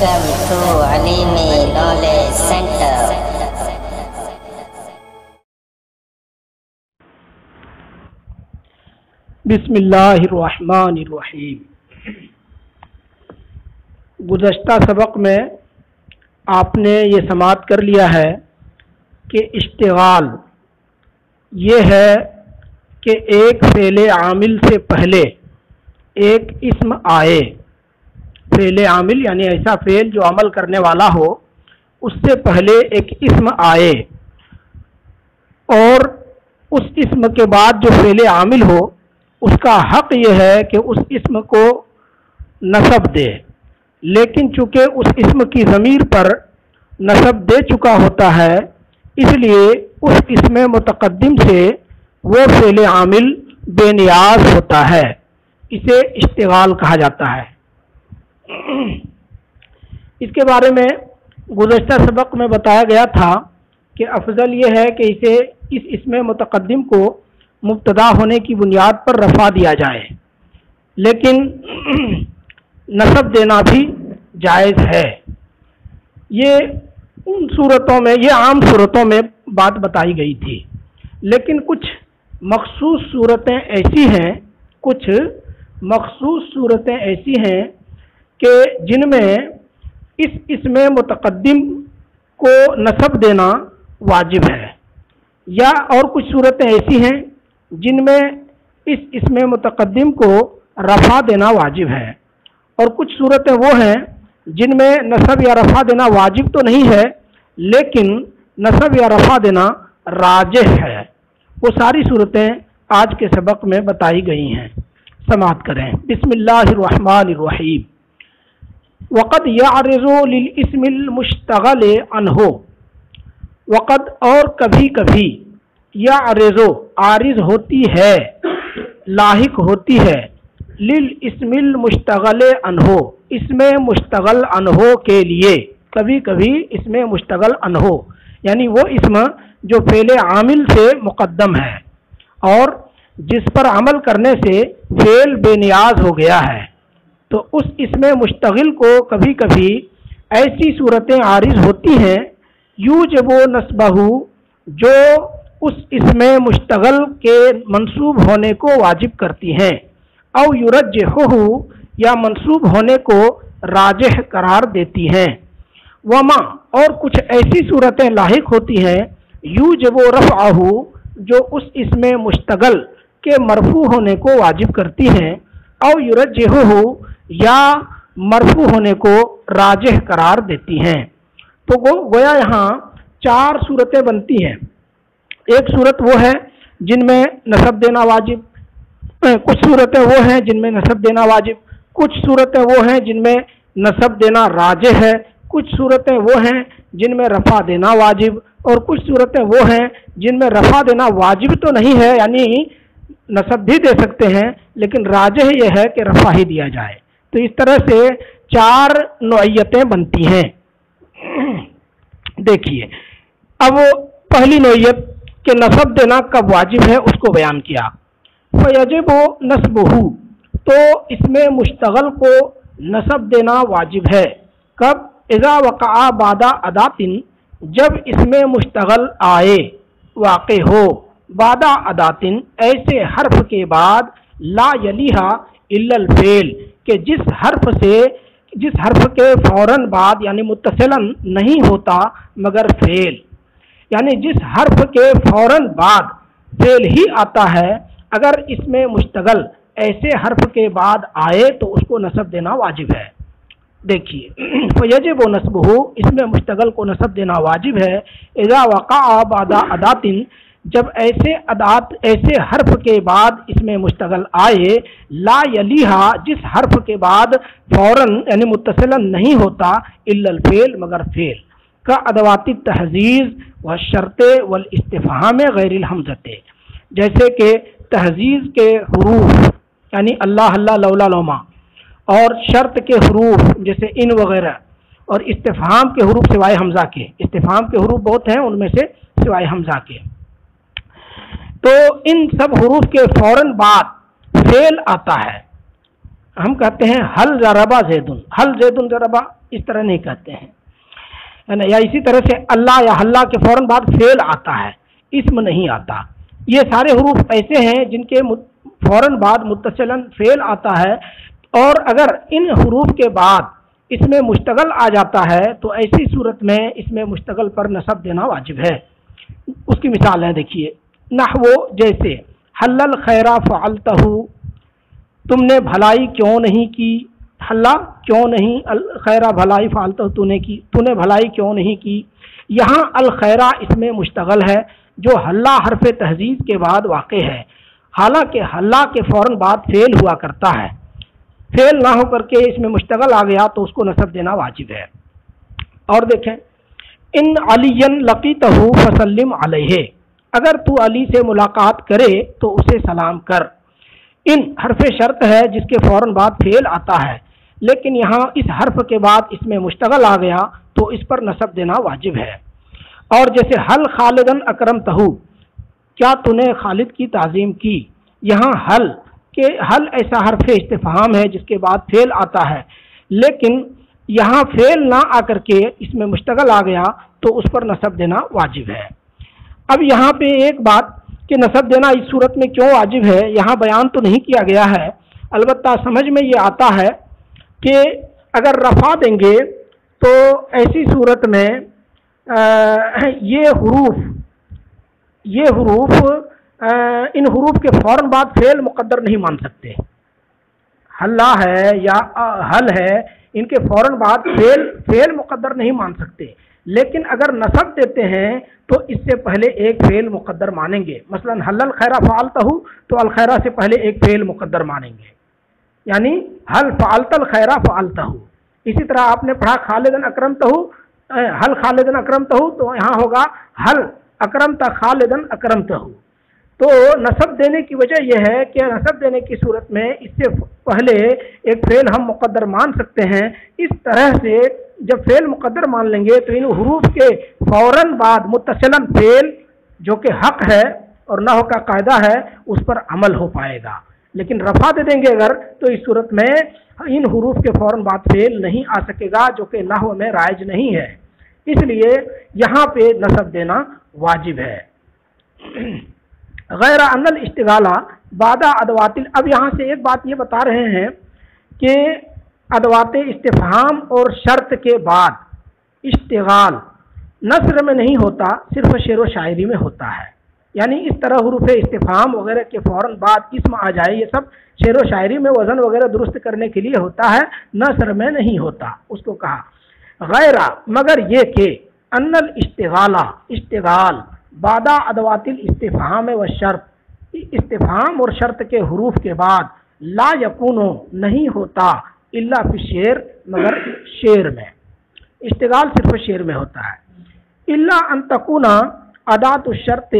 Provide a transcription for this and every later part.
Welcome to Alimi Knowledge Center. بسم اللہ الرحمن الرحیم۔ گزشتہ سبق میں آپ نے یہ سماعت کر لیا ہے کہ اشتغال یہ ہے کہ ایک فعل عامل سے پہلے ایک اسم آئے۔ فعل عامل یعنی ایسا فعل جو عمل کرنے والا ہو، اس سے پہلے ایک اسم آئے اور اس اسم کے بعد جو فعل عامل ہو اس کا حق یہ ہے کہ اس اسم کو نصب دے، لیکن چونکہ اس اسم کی ضمیر پر نصب دے چکا ہوتا ہے، اس لیے اس اسم متقدم سے وہ فعل عامل بے نیاز ہوتا ہے۔ اسے اشتغال کہا جاتا ہے۔ اس کے بارے میں گزشتہ سبق میں بتایا گیا تھا کہ افضل یہ ہے کہ اس اسم متقدم کو مبتدا ہونے کی بنیاد پر رفع دیا جائے، لیکن نصب دینا بھی جائز ہے۔ یہ ان صورتوں میں، یہ عام صورتوں میں بات بتائی گئی تھی، لیکن کچھ مخصوص صورتیں ایسی ہیں کہ جن میں اس اسم متقدم کو نصب دینا واجب ہے، یا اور کچھ صورتیں ایسی ہیں جن میں اس اسم متقدم کو رفع دینا واجب ہے، اور کچھ صورتیں وہ ہیں جن میں نصب یا رفع دینا واجب تو نہیں ہے لیکن نصب یا رفع دینا راجح ہے۔ وہ ساری صورتیں آج کے سبق میں بتائی گئی ہیں۔ سماعت کریں۔ بسم اللہ الرحمن الرحیم۔ وقد یعرض للاسم المشتغل عنہ، وقد اور کبھی کبھی، یعرض عارض ہوتی ہے، لاحق ہوتی ہے، للاسم المشتغل عنہ، اسم مشتغل عنہ کے لیے، کبھی کبھی اسم مشتغل عنہ یعنی وہ اسم جو فعل عامل سے مقدم ہے اور جس پر عمل کرنے سے فعل بے نیاز ہو گیا ہے، تو اس اسم مشتغل کو کبھی کبھی ایسی صورتیں عارض ہوتی ہیں یوجب نصبہ، جو اس اسم مشتغل کے منصوب ہونے کو واجب کرتی ہیں، او یرجحہ یا منصوب ہونے کو راجح قرار دیتی ہیں، وما اور کچھ ایسی صورتیں لاحق ہوتی ہیں یوجب رفعہ، جو اس اسم مشتغل کے مرفوع ہونے کو واجب کرتی ہیں، او یرجحہ یا مرفوع ہونے کو راجح قرار دیتی ہیں۔ تو گویا یہاں چار صورتیں بنتی ہیں۔ ایک صورت وہ ہے جن میں نصب دینا واجب، کچھ صورتیں وہ ہیں جن میں نصب دینا واجب، کچھ صورتیں وہ ہیں جن میں نصب دینا راجح ہے، کچھ صورتیں وہ ہیں جن میں رفع دینا واجب، اور کچھ صورتیں وہ ہیں جن میں رفع دینا واجب تو نہیں ہے، یعنی نصب بھی دے سکتے ہیں لیکن راجح یہ ہے کہ رفع ہی دیا جائے۔ تو اس طرح سے چار نوعیتیں بنتی ہیں۔ دیکھیے، اب پہلی نوعیت کہ نصب دینا کب واجب ہے اس کو بیان کیا۔ فیجب نصبہ، تو اس میں مشتغل کو نصب دینا واجب ہے۔ کب؟ اذا وقع بعد ادات، جب اس میں مشتغل آئے، واقع ہو، بعد ادات ایسے حرف کے بعد، لا یلیہا الا الفعل، کہ جس حرف کے فوراً بعد یعنی متصلاً نہیں ہوتا مگر فعل، یعنی جس حرف کے فوراً بعد فعل ہی آتا ہے، اگر اس میں مشتغل ایسے حرف کے بعد آئے تو اس کو نصب دینا واجب ہے۔ دیکھیے، فیجب نصبہ، اس میں مشتغل کو نصب دینا واجب ہے، اذا وقع بعد ادات، جب ایسے حرف کے بعد اس میں مشتغل آئے، لا یلیہا، جس حرف کے بعد فوراً یعنی متصلاً نہیں ہوتا، الا الفعل مگر فعل، کا ادوات التحزیز والشرط والاستفہام غیر الحمزۃ، جیسے کہ تحزیز کے حروف یعنی اللہ اللہ لولا لوما، اور شرط کے حروف جیسے ان وغیرہ، اور استفہام کے حروف سوائے حمزہ کے، استفہام کے حروف بہت ہیں ان میں سے سوائے حمزہ کے، تو ان سب حروف کے فوراً بعد فعل آتا ہے ہم کہتے ہیں حل ضربا زیدن، حل زیدن ضربا، اس طرح نہیں کہتے ہیں، ہے نا. یا اسی طرح سے اللہ یا حلہ کے فوراً بعد فعل آتا ہے، اسم نہیں آتا. یہ سارے حروف ایسے ہیں جن کے فوراً بعد متصلاً فعل آتا ہے، اور اگر ان حروف کے بعد اس میں مشتغل آ جاتا ہے تو ایسی صورت میں اس میں مشتغل پر نصب دینا واجب ہے. اس کی مثال ہے، دیکھیے، نحو جیسے حلل خیرہ فعلتہ، تم نے بھلائی کیوں نہیں کی، حلہ کیوں نہیں، الخیرہ بھلائی، فعلتہ تو نے کی، تو نے بھلائی کیوں نہیں کی. یہاں الخیرہ اس میں مشتغل ہے جو حلہ حرف تہذیب کے بعد واقع ہے، حالانکہ حلہ کے فوراً بعد فعل ہوا کرتا ہے. فعل نہ ہو کر کے اس میں مشتغل آ گیا تو اس کو نصب دینا واجب ہے. اور دیکھیں، ان علی لقیتہ فسلم علیہ، اگر تو علی سے ملاقات کرے تو اسے سلام کر. ان حرف شرط ہے جس کے فوراً بعد فعل آتا ہے، لیکن یہاں اس حرف کے بعد اس میں مشتغل آ گیا تو اس پر نصب دینا واجب ہے. اور جیسے حل خالدن اکرمتہ، کیا تو نے خالد کی تعظیم کی. یہاں حل ایسا حرف استفہام ہے جس کے بعد فعل آتا ہے، لیکن یہاں فعل نہ آ کر کے اس میں مشتغل آ گیا تو اس پر نصب دینا واجب ہے. اب یہاں پہ ایک بات کہ نصب دینا اس صورت میں کیوں واجب ہے، یہاں بیان تو نہیں کیا گیا ہے، البتہ سمجھ میں یہ آتا ہے کہ اگر رفع دیں گے تو ایسی صورت میں یہ حروف ان حروف کے فوراً بعد فعل مقدر نہیں مان سکتے. حلہ ہے یا حل ہے، ان کے فوراً بعد فعل مقدر نہیں مان سکتے، لیکن اگر نصب دیتے ہیں تو اس سے پہلے ایک فعل مقدر مانیں گے. مثلا حل الخیرہ فعلتہ تو الخیرہ سے پہلے ایک فعل مقدر مانیں گے، یعنی حل فعلت الخیرہ فعلتہ. اسی طرح آپ نے پڑھا خالدن اکرمتہ، حل خالدن اکرمتہ تو یہاں ہوگا حل اکرمت خالدن اکرمتہ. تو نصب دینے کی وجہ یہ ہے کہ نصب دینے کی صورت میں اس سے پہلے ایک فعل ہم مقدر مان سکتے ہیں. اس طرح سے جب فعل مقدر مان لیں گے تو ان حروف کے فوراً بعد متصلاً فعل جو کہ حق ہے اور نحو کا قاعدہ ہے اس پر عمل ہو پائے گا. لیکن رفع دے دیں گے اگر تو اس صورت میں ان حروف کے فوراً بعد فعل نہیں آ سکے گا، جو کہ نحو میں رائج نہیں ہے. اس لیے یہاں پہ نصب دینا واجب ہے. غیر ان الاشتغالہ بعد ادوات، اب یہاں سے ایک بات یہ بتا رہے ہیں کہ ادوات استفہام اور شرط کے بعد اشتغال نثر میں نہیں ہوتا، صرف شعر و شاعری میں ہوتا ہے. یعنی اس طرح حروف استفہام وغیرہ کے فوراً بعد اسم آ جائے، یہ سب شعر و شاعری میں وزن وغیرہ درست کرنے کے لیے ہوتا ہے، نثر میں نہیں ہوتا. اس کو کہا غیر مگر یہ کہ ان الاشتغالہ اشتغال بعد ادوات الاستفہام و شرط، استفہام اور شرط کے حروف کے بعد لا یکون نہیں ہوتا الا فی الشعر مگر شعر میں. اشتغال صرف شعر میں ہوتا ہے. الا ان تکون ادات الشرط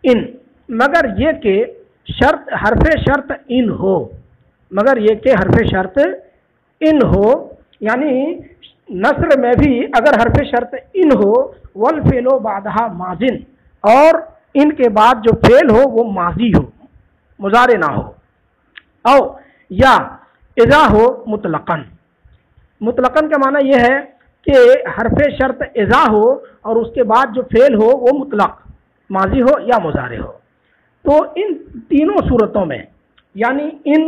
ان، مگر یہ کہ شرط حرف شرط ان ہو، مگر یہ کہ حرف شرط ان ہو، یعنی نثر میں بھی اگر حرف شرط ان ہو والفعل بعدها ماضٍ، اور ان کے بعد جو فعل ہو وہ ماضی ہو، مضارع نہ ہو، او یا اذا ہو مطلقاً. مطلقاً کا معنی یہ ہے کہ حرف شرط اذا ہو اور اس کے بعد جو فعل ہو وہ مطلق ماضی ہو یا مضارع ہو. تو ان تینوں صورتوں میں، یعنی ان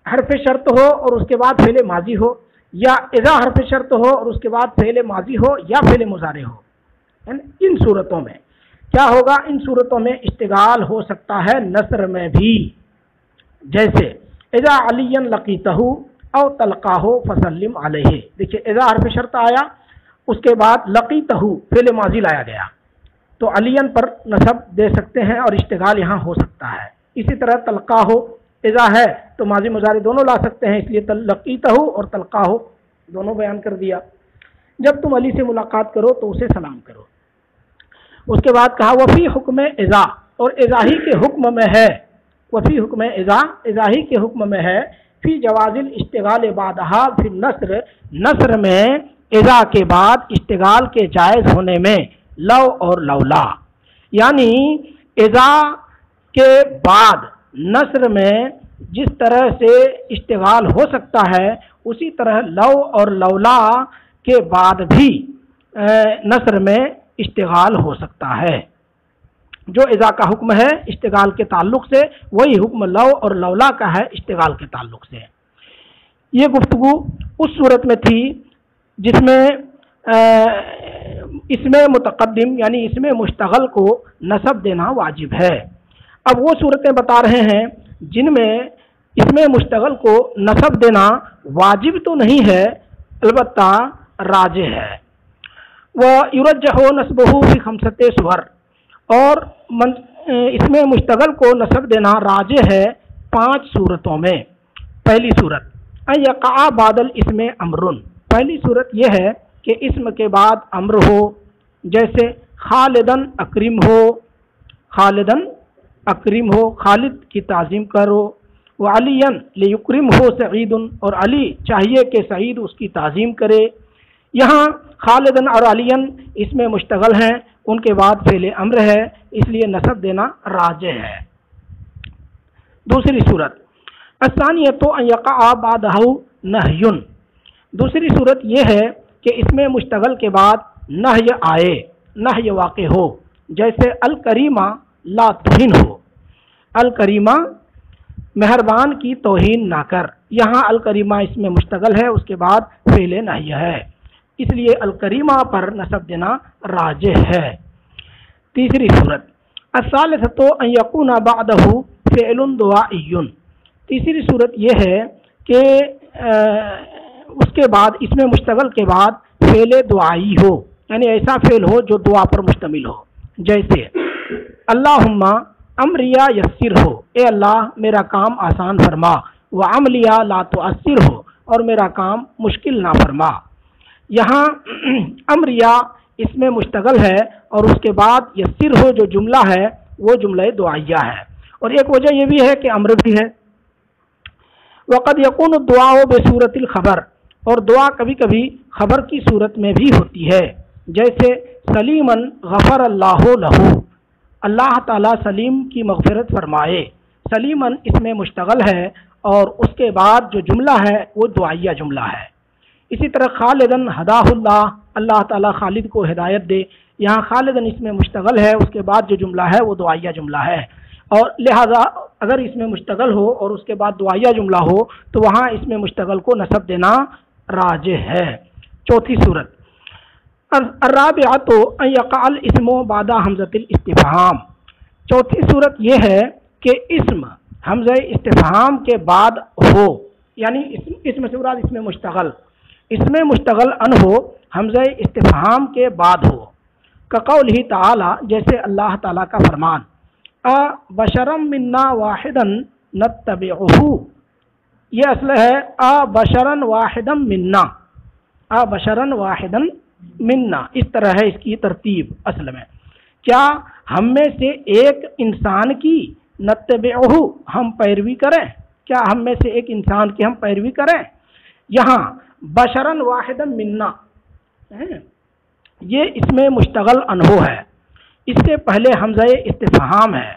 حرف شرط ہو اور اس کے بعد فعل ماضی ہو، یا اذا حرف شرط ہو اور اس کے بعد فعل ماضی ہو یا فعل مضارع ہو، ان صورتوں میں کیا ہوگا؟ ان صورتوں میں اشتغال ہو سکتا ہے نثر میں بھی. جیسے اذا علی لقیتہ او تلقاہ فسلم علیہ. دیکھیے اذا حرف شرط آیا، اس کے بعد لقیتہ فعل ماضی لایا گیا تو علی پر نصب دے سکتے ہیں اور اشتغال یہاں ہو سکتا ہے. اسی طرح تلقاہ اذا ہے تو ماضی مضارع دونوں لا سکتے ہیں، اس لیے لقیتہ اور تلقاہ دونوں بیان کر دیا. جب تم علی سے ملاقات کرو تو اسے سلام کرو. اس کے بعد کہا وفی حکم اذا، اور اذاہی کے حکم میں ہے، وفی حکم اذا اذاہی کے حکم میں ہے، فی جواز الاشتغال بعدہا فی النثر، نثر میں اذا کے بعد اشتغال کے جائز ہونے میں لو اور لولا. یعنی اذا کے بعد نثر میں جس طرح سے اشتغال ہو سکتا ہے اسی طرح لو اور لولا کے بعد بھی نثر میں اشتغال ہو سکتا ہے۔ جو اذا کا حکم ہے اشتغال کے تعلق سے وہی حکم لو اور لولا کا ہے اشتغال کے تعلق سے۔ یہ گفتگو اس صورت میں تھی جس میں اسم متقدم یعنی اسم مشتغل کو نصب دینا واجب ہے۔ اب وہ صورتیں بتا رہے ہیں جن میں اسم مشتغل کو نصب دینا واجب تو نہیں ہے البتہ راجح ہے۔ وَيُرَجَّحُ نَصْبُهُ فِي خَمْسَةِ صُوَرٍ، اور اسم مشتغل کو نصب دینا راجح ہے 5 صورتوں میں۔ پہلی صورت ان یقع بعد الاسم امر، پہلی صورت یہ ہے کہ اسم کے بعد امر ہو، جیسے خالدن اکرم ہو، خالدن اکرم ہو، خالد کی تعظیم کرو، وعلین لیکرم ہو سعید، اور علی چاہیے کہ سعید اس کی تعظیم کرے۔ یہاں خالدن اور علین اسم مشتغل ہیں، ان کے بعد فعل امر ہے، اس لیے نصب دینا راجح ہے۔ دوسری صورت الثانیۃ ان یقع بعدہ نہی، دوسری صورت یہ ہے کہ اسم مشتغل کے بعد نہی آئے، نہی واقع ہو، جیسے الکریمہ لا تہن ہو، الکریمہ مہربان کی توہین نہ کر، یہاں الکریمہ اسم مشتغل ہے، اس کے بعد فعل نہی ہے، اس لیے الکریمہ پر نصب دینا راجح ہے۔ تیسری صورت الثالثۃ ان یکون بعدہ فعل دعائی، تیسری صورت یہ ہے کہ اس کے بعد اسم مشتغل کے بعد فعل دعائی ہو، یعنی ایسا فعل ہو جو دعا پر مشتمل ہو، جیسے اللہم امریا یسر ہو، اے اللہ میرا کام آسان فرما، وعملیا لا تؤثر ہو، اور میرا کام مشکل نہ فرما۔ یہاں امریا اس میں مشتغل ہے اور اس کے بعد یسر ہو جو جملہ ہے وہ جملہ دعائیہ ہے، اور ایک وجہ یہ بھی ہے کہ امر بھی ہے۔ وقد یکون الدعاء بصورت الخبر، اور دعا کبھی کبھی خبر کی صورت میں بھی ہوتی ہے، جیسے سلیمن غفر اللہ لہو، اللہ تعالیٰ سلیم کی مغفرت فرمائے، سلیمن اس میں مشتغل ہے اور اس کے بعد جو جملہ ہے وہ دعائیہ جملہ ہے۔ اسی طرح خالدن ہداہ اللہ، اللہ تعالیٰ خالد کو ہدایت دے، یہاں خالدن اس میں مشتغل ہے، اس کے بعد جو جملہ ہے وہ دعائیہ جملہ ہے، اور لہذا اگر اس میں مشتغل ہو اور اس کے بعد دعائیہ جملہ ہو تو وہاں اس میں مشتغل کو نصب دینا راجح ہے۔ چوتھی صورت الرابعۃ ان یقع الاسم بعد حمزۃ الاستفہام، چوتھی صورت یہ ہے کہ اسم حمزہ استفہام کے بعد ہو، یعنی اسم سے مراد اسم مشتغل، اس میں مشتغل ان ہو حمزہ استفہام کے بعد ہو، کقولہ تعالی، جیسے اللہ تعالیٰ کا فرمان بشرم منا واحدن نتبعہ، یہ اصل ہے بشرن واحدن منا، بشرن واحدن منا، اس طرح ہے اس کی ترتیب اصل میں، کیا ہم میں سے ایک انسان کی نتبعہ ہم پیروی کریں، کیا ہم میں سے ایک انسان کی ہم پیروی کریں۔ یہاں بشرن واحدن منا یہ اس میں مشتغل انہو ہے، اس سے پہلے حمزہ استفہام ہے،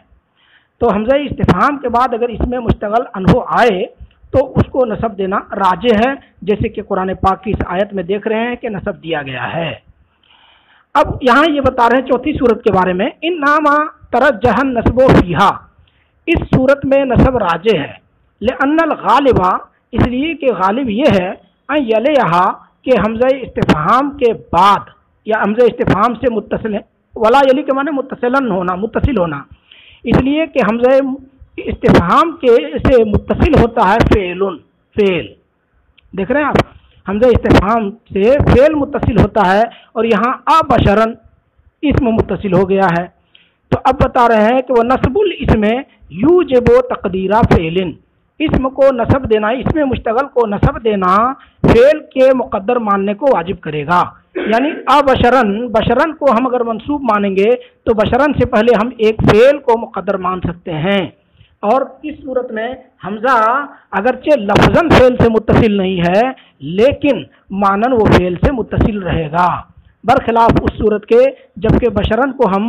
تو حمزہ استفہام کے بعد اگر اس میں مشتغل انہو آئے تو اس کو نصب دینا راجح ہے، جیسے کہ قرآن پاک کی اس آیت میں دیکھ رہے ہیں کہ نصب دیا گیا ہے۔ اب یہاں یہ بتا رہے ہیں چوتھی صورت کے بارے میں، ان ناما ترجح النصب فیہا، اس صورت میں نصب راجح ہے، لأن الغالب، اس لیے کہ غالب یہ ہے ان یلیہا کہ حمزہ استفہام کے بعد یا حمزہ استفہام سے متصل ہے، ولا یلی کے معنی متصل ہونا، اس لیے کہ حمزہ استفہام کے سے متصل ہوتا ہے فعل، دیکھ رہے ہیں آپ، حمزہ استفہام سے فعل متصل ہوتا ہے، اور یہاں بشرن اسم متصل ہو گیا ہے، تو اب بتا رہے ہیں کہ وہ نصب الاسم یوجب تقدیرہ فعل، اسم کو نصب دینا، اس میں مشتغل کو نصب دینا فعل کے مقدر ماننے کو واجب کرے گا، یعنی بشرن، بشرن کو ہم اگر منصوب مانیں گے تو بشرن سے پہلے ہم ایک فعل کو مقدر مان سکتے ہیں، اور اس صورت میں حمزہ اگرچہ لفظاً فعل سے متصل نہیں ہے لیکن مانن وہ فعل سے متصل رہے گا، برخلاف اس صورت کے جبکہ بشرن کو ہم